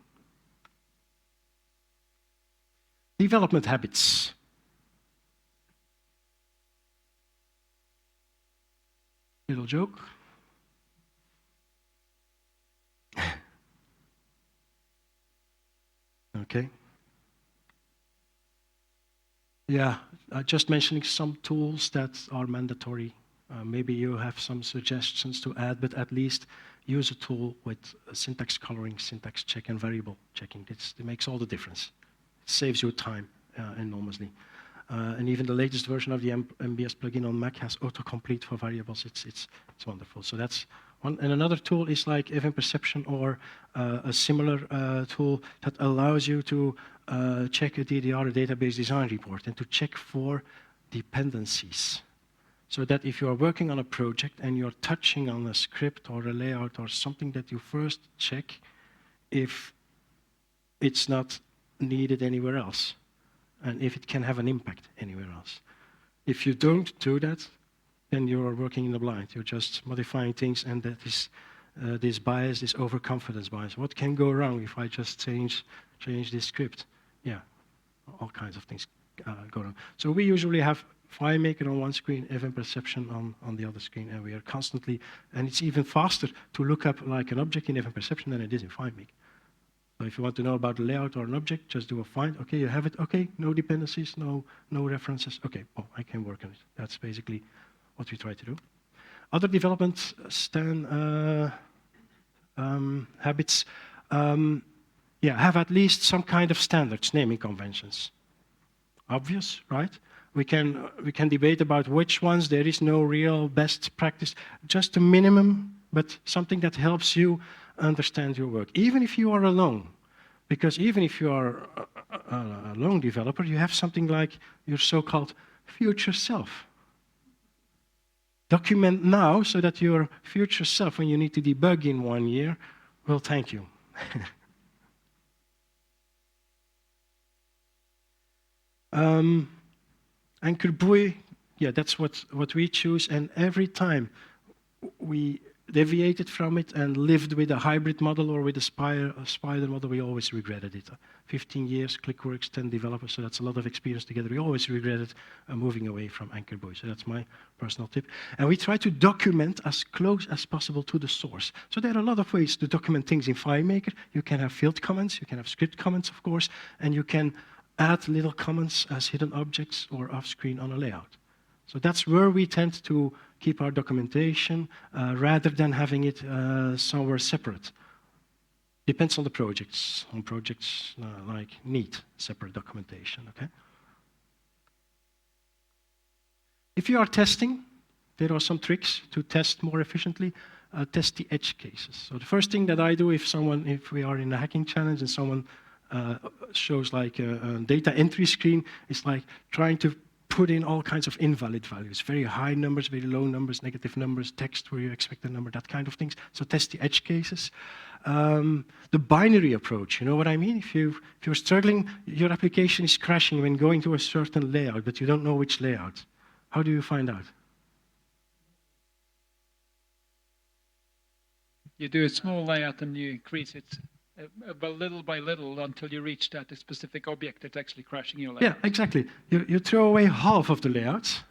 Development habits. Little joke. Okay. Yeah, just mentioning some tools that are mandatory. Maybe you have some suggestions to add, but at least use a tool with syntax coloring, syntax check, and variable checking. It makes all the difference. It saves you time enormously. And even the latest version of the MBS plugin on Mac has autocomplete for variables. It's wonderful. So that's one. And another tool is like Event Perception or a similar tool that allows you to check a DDR, a database design report, and to check for dependencies. So that if you are working on a project and you're touching on a script or a layout or something, that you first check if it's not needed anywhere else, and if it can have an impact anywhere else. If you don't do that, then you are working in the blind. You're just modifying things, and that is this bias, this overconfidence bias. What can go wrong if I just change this script? Yeah, all kinds of things go wrong. So we usually have FileMaker on one screen, Event Perception on the other screen, and we are constantly, and it's even faster to look up like an object in Event Perception than it is in FileMaker. So if you want to know about the layout or an object, just do a find. Okay, you have it. Okay, no dependencies, no references. Okay, well, I can work on it. That's basically what we try to do. Other development habits, have at least some kind of standards, naming conventions. Obvious, right? We can debate about which ones. There is no real best practice, just a minimum, but something that helps you understand your work, even if you are alone. Because even if you are a lone developer, you have something like your so-called future self. Document now so that your future self, when you need to debug in 1 year, will thank you. Anchor buoy, yeah, that's what we choose, and every time we deviated from it and lived with a hybrid model or with a spider model, we always regretted it. 15 years, ClickWorks, 10 developers, so that's a lot of experience together. We always regretted moving away from Anchor buoy, so that's my personal tip. And we try to document as close as possible to the source. So there are a lot of ways to document things in FileMaker. You can have field comments, you can have script comments, of course, and you can add little comments as hidden objects or off-screen on a layout. So that's where we tend to keep our documentation rather than having it somewhere separate. Depends on the projects. On projects like need separate documentation, okay? If you are testing, there are some tricks to test more efficiently. Test the edge cases. So the first thing that I do if we are in a hacking challenge and someone shows like a data entry screen, is like trying to put in all kinds of invalid values, very high numbers, very low numbers, negative numbers, text where you expect a number, that kind of things. So test the edge cases. The binary approach, you know what I mean? If you're struggling, your application is crashing when going to a certain layout, but you don't know which layout. How do you find out? You do a small layout and you increase it little by little until you reach that specific object that's actually crashing your layout. Yeah, exactly. You throw away half of the layouts,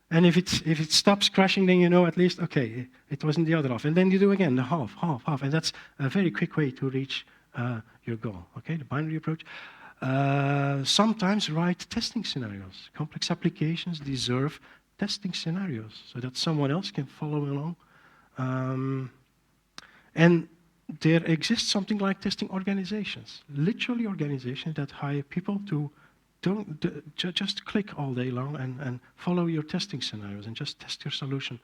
and if it stops crashing, then you know at least, okay, it wasn't the other half. And then you do again the half, and that's a very quick way to reach your goal. Okay, the binary approach. Sometimes write testing scenarios. Complex applications deserve testing scenarios so that someone else can follow along. And there exists something like testing organizations, literally organizations that hire people to just click all day long and follow your testing scenarios and just test your solution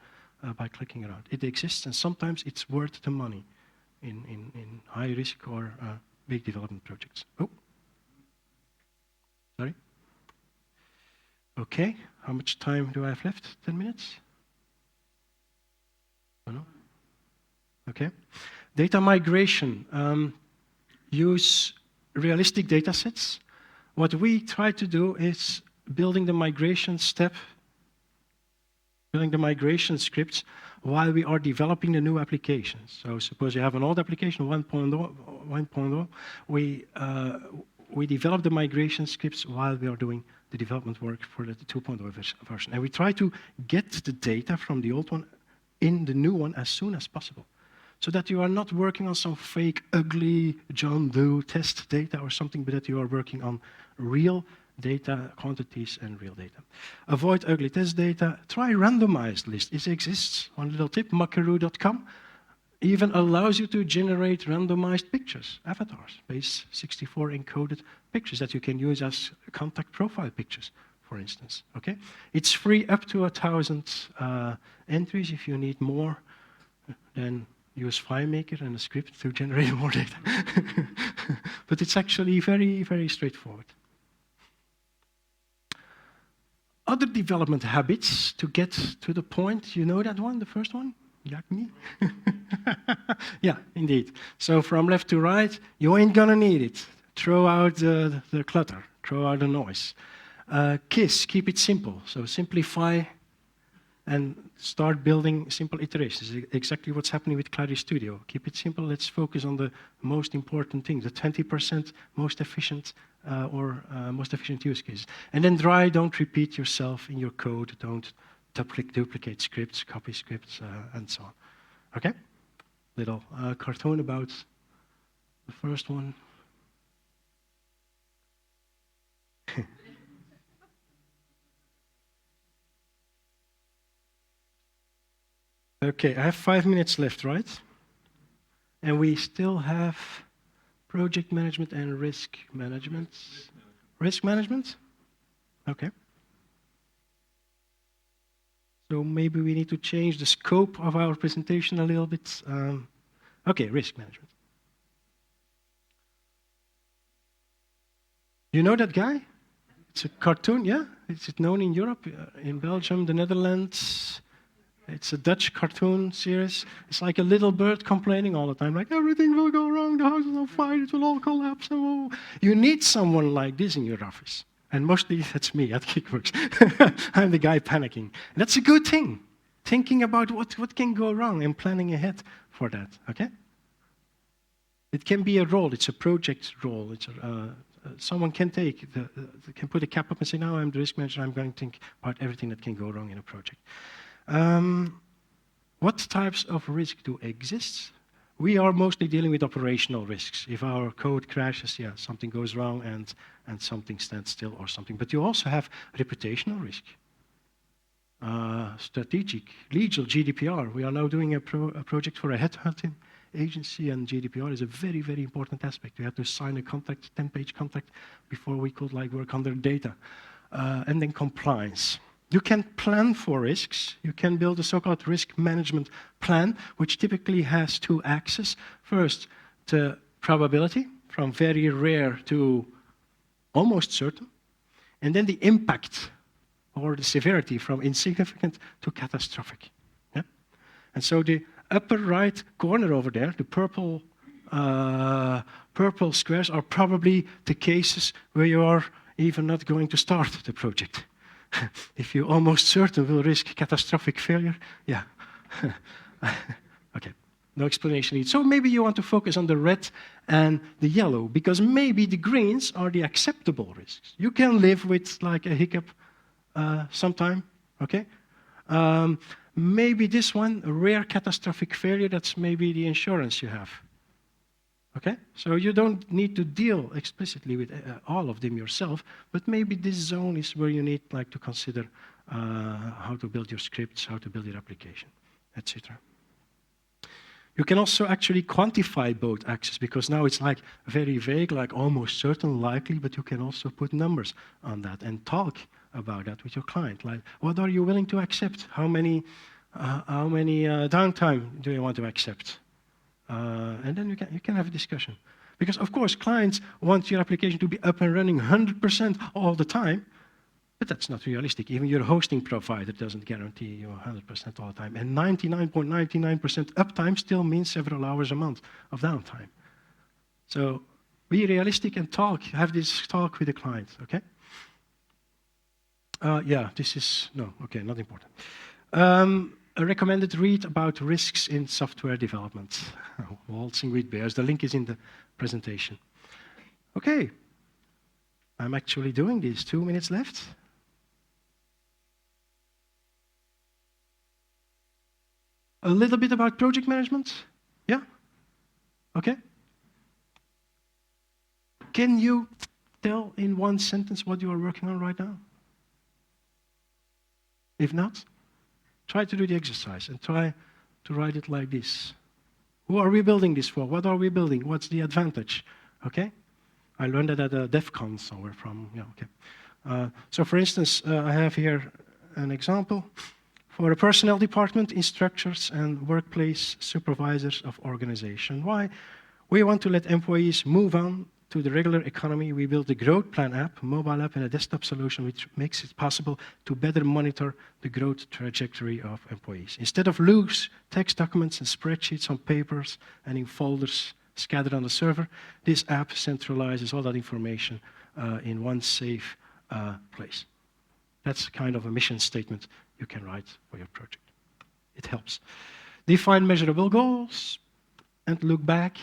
by clicking around. It exists, and sometimes it's worth the money in high risk or big development projects. Oh, sorry. Okay, how much time do I have left? 10 minutes? Oh, no? Okay. Data migration. Use realistic data sets. What we try to do is building the migration step, building the migration scripts while we are developing the new applications. So suppose you have an old application, 1.0, we develop the migration scripts while we are doing the development work for the 2.0 version. And we try to get the data from the old one in the new one as soon as possible, so that you are not working on some fake, ugly John Doe test data or something, but that you are working on real data quantities and real data. Avoid ugly test data. Try randomized list. It exists. One little tip, macaru.com even allows you to generate randomized pictures, avatars, base 64 encoded pictures that you can use as contact profile pictures, for instance. Okay, it's free up to 1,000 entries. If you need more, then use FileMaker and a script to generate more data. But it's actually very, very straightforward. Other development habits to get to the point, you know that one, the first one? Like me? Yeah, indeed. So from left to right, you ain't gonna need it. Throw out the clutter, throw out the noise. KISS, keep it simple. So simplify and start building simple iterations. Exactly what's happening with Clarity Studio. Keep it simple. Let's focus on the most important things, the 20% most efficient most efficient use cases. And then don't repeat yourself in your code. Don't duplicate scripts, copy scripts, and so on. Okay? Little cartoon about the first one. Okay, I have 5 minutes left, right? And we still have project management and risk management. Risk management? Okay. So maybe we need to change the scope of our presentation a little bit. Okay, risk management. You know that guy? It's a cartoon, yeah? It's known in Europe, in Belgium, the Netherlands. It's a Dutch cartoon series. It's like a little bird complaining all the time, like everything will go wrong, the house is on fire, it will all collapse. Oh. You need someone like this in your office. And mostly that's me at Geekworks. I'm the guy panicking. That's a good thing. Thinking about what can go wrong and planning ahead for that, okay? It can be a role, it's a project role. It's someone can can put a cap up and say, now I'm the risk manager, I'm going to think about everything that can go wrong in a project. What types of risk do exist? We are mostly dealing with operational risks. If our code crashes, yeah, something goes wrong and something stands still or something. But you also have reputational risk, strategic, legal, GDPR. We are now doing a project for a headhunting agency, and GDPR is a very, very important aspect. We had to sign a contract, 10-page contract, before we could work on their data. And then compliance. You can plan for risks. You can build a so-called risk management plan, which typically has 2 axes. First, the probability, from very rare to almost certain. And then the impact, or the severity, from insignificant to catastrophic. Yeah? And so the upper right corner over there, the purple squares, are probably the cases where you are even not going to start the project. If you almost certain will risk catastrophic failure, yeah. Okay, no explanation needed. So maybe you want to focus on the red and the yellow, because maybe the greens are the acceptable risks. You can live with a hiccup sometime, okay? Maybe this one, a rare catastrophic failure, that's maybe the insurance you have. Okay? So you don't need to deal explicitly with all of them yourself, but maybe this zone is where you need like to consider how to build your scripts, how to build your application, etc. You can also actually quantify both axes, because now it's like very vague, like almost certain, likely, but you can also put numbers on that and talk about that with your client. Like, what are you willing to accept? How many downtime do you want to accept? And then you can have a discussion. Because of course, clients want your application to be up and running 100% all the time, but that's not realistic. Even your hosting provider doesn't guarantee you 100% all the time. And 99.99% uptime still means several hours a month of downtime. So be realistic and have this talk with the client, okay? Yeah, this is, no, okay, not important. A recommended read about risks in software development. Waltzing with Bears. The link is in the presentation. Okay, I'm actually doing this. 2 minutes left. A little bit about project management? Yeah? Okay. Can you tell in one sentence what you are working on right now? If not, try to do the exercise and try to write it like this. Who are we building this for? What are we building? What's the advantage? Okay? I learned that at a DEF CON somewhere from, yeah, okay. So for instance, I have here an example. For a personnel department, instructors and workplace supervisors of organization. Why? We want to let employees move on to the regular economy. We built a growth plan app, mobile app, and a desktop solution which makes it possible to better monitor the growth trajectory of employees. Instead of loose text documents and spreadsheets on papers and in folders scattered on the server, this app centralizes all that information in one safe place. That's kind of a mission statement you can write for your project. It helps. Define measurable goals and look back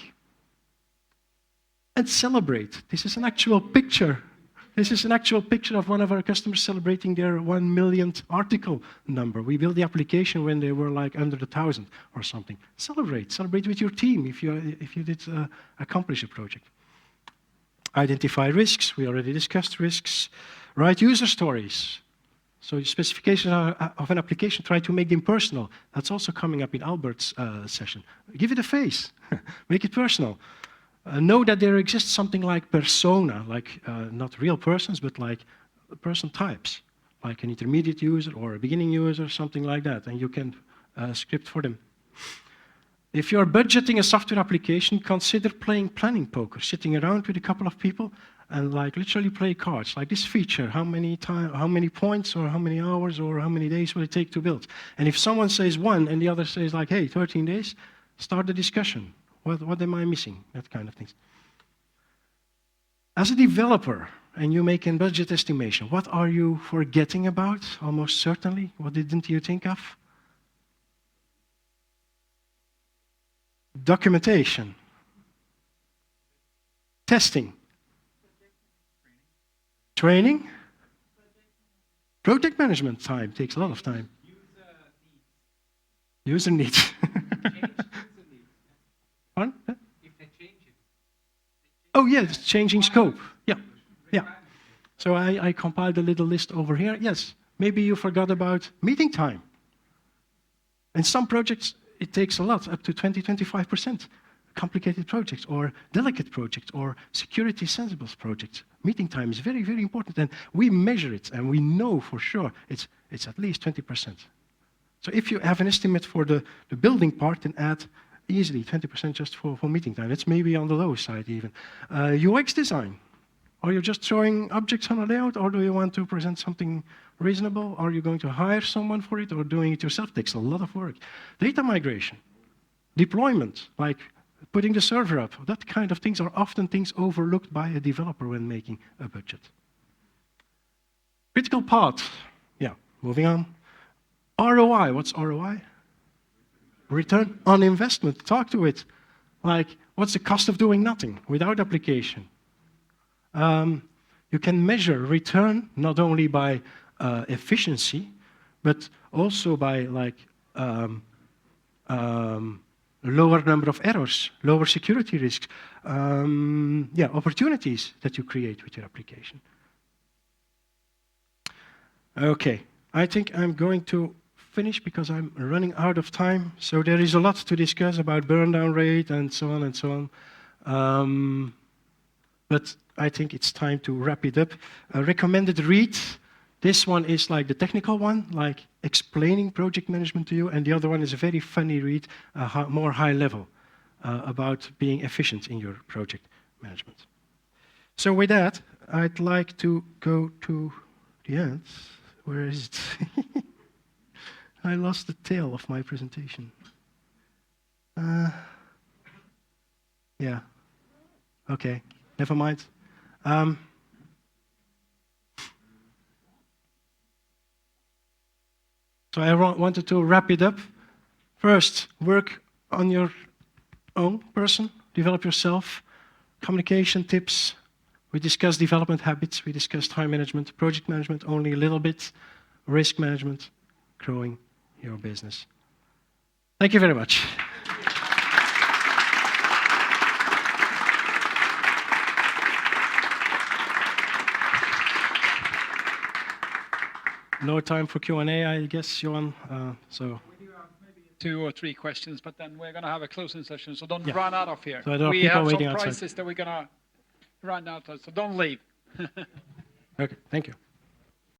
and celebrate. This is an actual picture. This is an actual picture of one of our customers celebrating their 1 millionth article number. We built the application when they were like under 1,000 or something. Celebrate with your team if you did accomplish a project. Identify risks. We already discussed risks. Write user stories. So specifications of an application, try to make them personal. That's also coming up in Albert's session. Give it a face. Make it personal. Know that there exists something like persona, like not real persons, but like person types, like an intermediate user or a beginning user, something like that, and you can script for them. If you're budgeting a software application, consider playing planning poker, sitting around with a couple of people and like literally play cards, like this feature, how many points or how many hours or how many days will it take to build? And if someone says 1 and the other says like, hey, 13 days, start the discussion. What am I missing? That kind of things. As a developer, and you make a budget estimation, what are you forgetting about, almost certainly? What didn't you think of? Documentation. Testing. Training. Project management time takes a lot of time. User needs. Pardon? If they change it. Oh yeah, it's changing scope. Yeah, yeah. So I compiled a little list over here. Yes, maybe you forgot about meeting time. In some projects, it takes a lot, up to 20-25%. Complicated projects or delicate projects or security sensible projects. Meeting time is very, very important, and we measure it, and we know for sure it's at least 20%. So if you have an estimate for the building part, then add easily 20% just for meeting time. It's maybe on the low side even. UX design. Are you just throwing objects on a layout, or do you want to present something reasonable? Are you going to hire someone for it, or doing it yourself? It takes a lot of work. Data migration. Deployment, like putting the server up. That kind of things are often things overlooked by a developer when making a budget. Critical path. Yeah, moving on. ROI. What's ROI? Return on investment. Talk to it. Like, what's the cost of doing nothing without application? You can measure return not only by efficiency, but also by like lower number of errors, lower security risks, opportunities that you create with your application. Okay, I think I'm going to finish because I'm running out of time. So there is a lot to discuss about burn down rate and so on and so on. But I think it's time to wrap it up. Recommended read. This one is like the technical one, like explaining project management to you, and the other one is a very funny read, more high level, about being efficient in your project management. So with that, I'd like to go to the end. Where is it? I lost the tail of my presentation. Yeah. Okay. Never mind. So I wanted to wrap it up. First, work on your own person, develop yourself, communication tips. We discussed development habits, we discussed time management, project management only a little bit, risk management, growing your business. Thank you very much. No time for Q&A, I guess, Johan. So We do have maybe 2 or 3 questions, but then we're going to have a closing session, so don't run out of here. So there are we people have some waiting outside. prizes that we're going to run out of, so don't leave. Okay, thank you.